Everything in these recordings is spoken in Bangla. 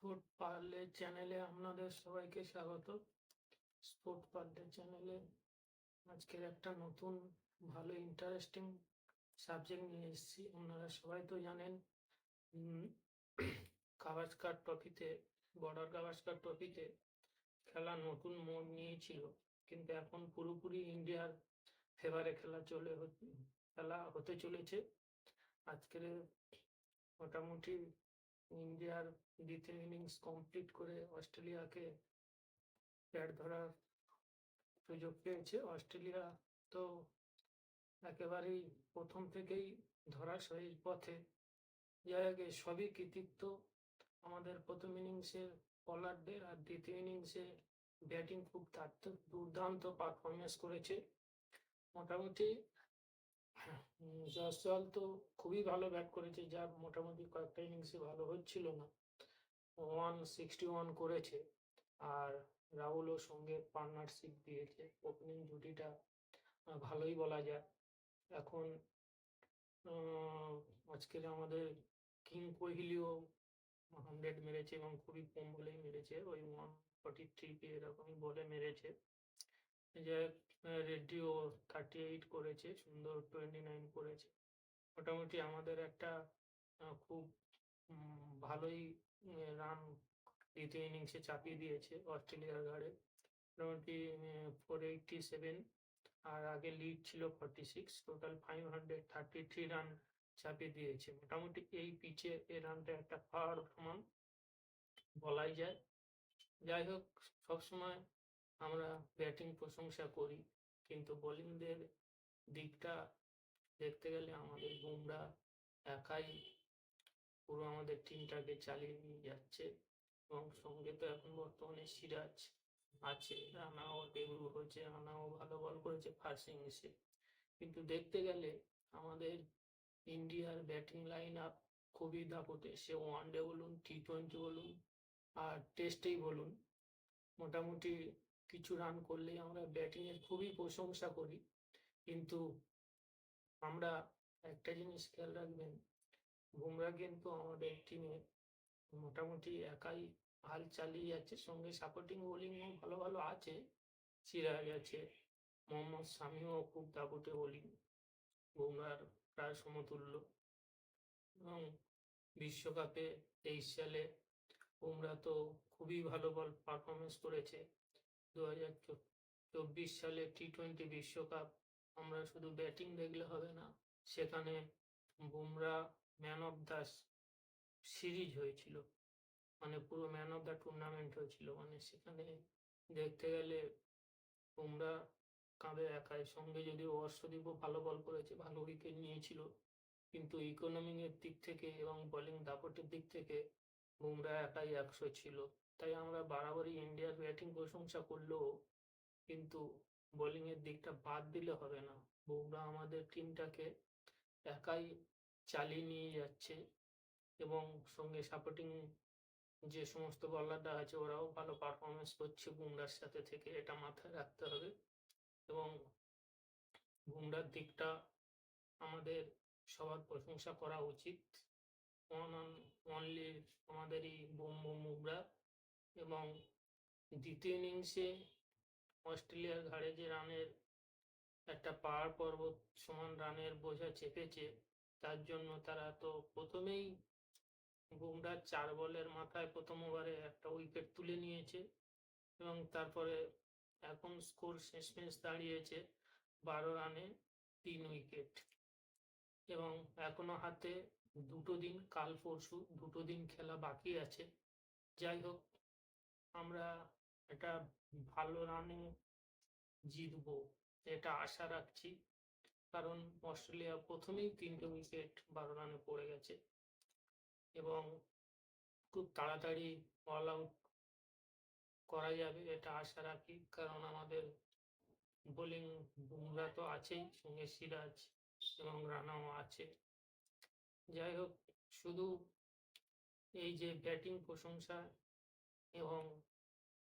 স্পোর্ট পার্লে চ্যানেলে আপনাদের সবাইকে স্বাগত। স্পোর্ট পার্লে চ্যানেলে আজকের একটা নতুন ভালো ইন্টারেস্টিং সাবজেক্ট নিয়ে এসেছি। আপনারা সবাই তো জানেন গাভাস্কার ট্রফিতে, বর্ডার গাভাস্কার ট্রফিতে খেলা নতুন মোড় নিয়েছিল, কিন্তু এখন পুরোপুরি ইন্ডিয়ার ফেভারে খেলা হতে চলেছে। আজকের মোটামুটি ইন্ডিয়ার দ্বিতীয় ইনিংস কমপ্লিট করে অস্ট্রেলিয়াকে ব্যাট ধরার সুযোগ পেয়েছে। অস্ট্রেলিয়া তো একেবারেই প্রথম থেকেই ধরাশায়ীর পথে। যাই হোক, সবই কৃতিত্ব আমাদের প্রথম ইনিংসের বোলারদের, আর দ্বিতীয় ইনিংসে ব্যাটিং খুব দুর্দান্ত পারফরমেন্স করেছে। মোটামুটি জয়সওয়াল তো খুবই ভালো ব্যাট করেছে, যার মোটামুটি কয়েকটা ইনিংসে ভালো হচ্ছিল না, 161 করেছে। আর রাহুলও সঙ্গে পার্টনারশিপ দিয়েছে। ওপেনিং জুটিটা ভালোই বলা যায়। এখন আজকের আমাদের কিং কোহলিও 100 মেরেছে এবং খুবই কম বলেই মেরেছে, ওই 143 এরকমই বলে মেরেছে। যে রেড্ডিও 38 করেছে, সুন্দর 29 করেছে। মোটামুটি আমাদের একটা খুব ভালোই রান দ্বিতীয় ইনিংসে চাপিয়ে দিয়েছে অস্ট্রেলিয়ার ঘাড়ে। মোটামুটি 487, আর আগে লিড ছিল 46, টোটাল 533 রান চাপিয়ে দিয়েছে। মোটামুটি এই পিচে এই রানটা একটা পারফরম্যান্স বলাই যায়। যাই হোক, সবসময় আমরা ব্যাটিং প্রশংসা করি, কিন্তু বোলিংদের দিকটা দেখতে গেলে আমাদের বুমরা একাই পুরো আমাদের টিমটাকে চালিয়ে নিয়ে যাচ্ছে। এবং সঙ্গে তো এখন বর্তমানে সিরাজ আছে, রানাও ডেবিউ হয়েছে, রানাও ভালো বল করেছে ফার্স্ট ইনিংসে। কিন্তু দেখতে গেলে আমাদের ইন্ডিয়ার ব্যাটিং লাইন আপ খুবই দাপুটে, সে ওয়ানডে বলুন, টি20 বলুন, আর টেস্টেই বলুন। মোটামুটি কিছু রান করলেই আমরা ব্যাটিংয়ের খুবই প্রশংসা করি, কিন্তু আমরা একটা জিনিস খেয়াল রাখবেন, বুমরা কিন্তু আমাদের টিমে মোটামুটি একাই হাল চালিয়ে যাচ্ছে। সঙ্গে সাপোর্টিং বোলিংও ভালো ভালো আছে, সিরাজ আছে, মোহাম্মদ শামিও খুব দাপুটে বোলিং, বুমরার প্রায় সমতুল্য। এবং বিশ্বকাপে 23 সালে বুমরা তো খুবই ভালো বল পারফরমেন্স করেছে। 2024 সালে টি20 বিশ্বকাপ আমরা শুধু ব্যাটিং দেখলে হবে না, সেখানে Bumrah man of the series হয়েছিল, মানে পুরো ম্যান অফ দ্য টুর্নামেন্ট হয়েছিল। মানে সেখানে দেখতে গেলে বুমরা কাঁধে একাই, সঙ্গে যদিও অর্শদীপও ভালো বল করেছে, ভালো উইকেট নিয়েছিল, কিন্তু ইকোনমির দিক থেকে এবং বোলিং দাপটের দিক থেকে বুমরা একাই 100 ছিল। তাই আমরা বরাবরই ইন্ডিয়ার ব্যাটিং প্রশংসা করলেও কিন্তু বোলিংয়ের দিকটা বাদ দিলে হবে না। বুমরা আমাদের টিমটাকে একাই চালিয়ে নিয়ে যাচ্ছে, এবং সঙ্গে সাপোর্টিং যে সমস্ত বোলাররা আছে ওরাও ভালো পারফরমেন্স করছে বুমরার সাথে থেকে, এটা মাথায় রাখতে হবে। এবং বুমরার দিকটা আমাদের সবার প্রশংসা করা উচিত। অনলি আমাদেরই বুমরা। এবং দ্বিতীয় ইনিংসে অস্ট্রেলিয়ার ঘাড়ে যে রানের একটা পাহাড় পর্বত সমান রানের বোঝা চেপেছে, তার জন্য তারা তো প্রথমেই বুমরার 4 বলের মাথায় প্রথম ওভারে একটা উইকেট তুলে নিয়েছে, এবং তারপরে এখন স্কোর শেষমেশ দাঁড়িয়েছে 12 রানে 3 উইকেট। এবং এখনো হাতে দুটো দিন, কাল পরশু দুটো দিন খেলা বাকি আছে। যাই হোক, আমরা একটা ভালো রানে জিতবো এটা আশা রাখছি, কারণ অস্ট্রেলিয়া প্রথমেই 3টে উইকেট 12 রানে পড়ে গেছে, এবং খুব তাড়াতাড়ি অল আউট করা যাবে এটা আশা রাখি। কারণ আমাদের বোলিং বুমরা তো আছেই, সঙ্গে সিরাজ এবং রানাও আছে। যাই হোক, শুধু এই যে ব্যাটিং প্রশংসা এবং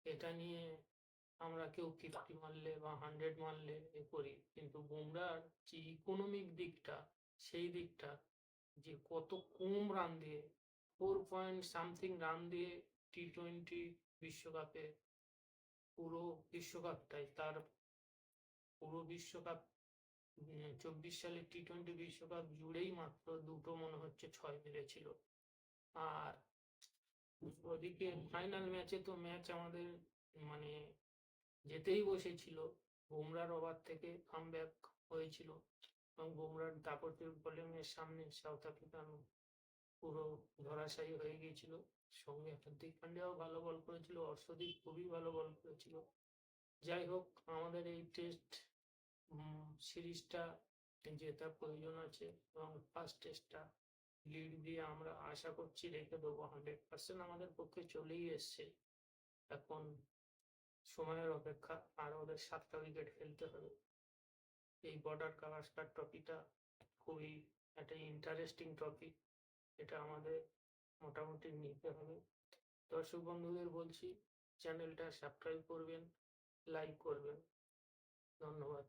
এটা নিয়ে আমরা কেউ 50 মারলে বা 100 মারলে এ করি, কিন্তু বুমরার যে ইকোনমিক দিকটা, সেই দিকটা যে কত কম রান দিয়ে 4 পয়েন্ট সামথিং রান দিয়ে টি-20 বিশ্বকাপে পুরো বিশ্বকাপটাই তার পুরো বিশ্বকাপ 24 সালে টি-20 বিশ্বকাপ জুড়েই মাত্র দুটো মনে হচ্ছে 6 মেরেছিল। আর ওদিকে ফাইনাল ম্যাচে তো ম্যাচ আমাদের মানে যেতেই বসেছিল, বুমরার ওভার থেকে কামব্যাক হয়েছিল এবং বুমরার দাপটের বোলিংয়ের সামনে সাউথ আফ্রিকান পুরো ধরাশায়ী হয়ে গিয়েছিল। সঙ্গে হার্দিক পান্ডিয়াও ভালো বল করেছিল, অর্শদীপ খুবই ভালো বল করেছিল। যাই হোক, আমাদের এই টেস্ট সিরিজটা জেতার প্রয়োজন আছে এবং ফার্স্ট টেস্টটা লিড দিয়ে আমরা আশা করছি রেখে দেবো। 100% আমাদের পক্ষে চলেই এসছে, এখন সময়ের অপেক্ষা। আর ওদের 7টা উইকেট ফেলতে হবে। এই বর্ডার গাভাস্কার ট্রফিটা খুবই একটা ইন্টারেস্টিং ট্রফি, এটা আমাদের মোটামুটি নিতে হবে। দর্শক বন্ধুদের বলছি চ্যানেলটা সাবস্ক্রাইব করবেন, লাইক করবেন। ধন্যবাদ।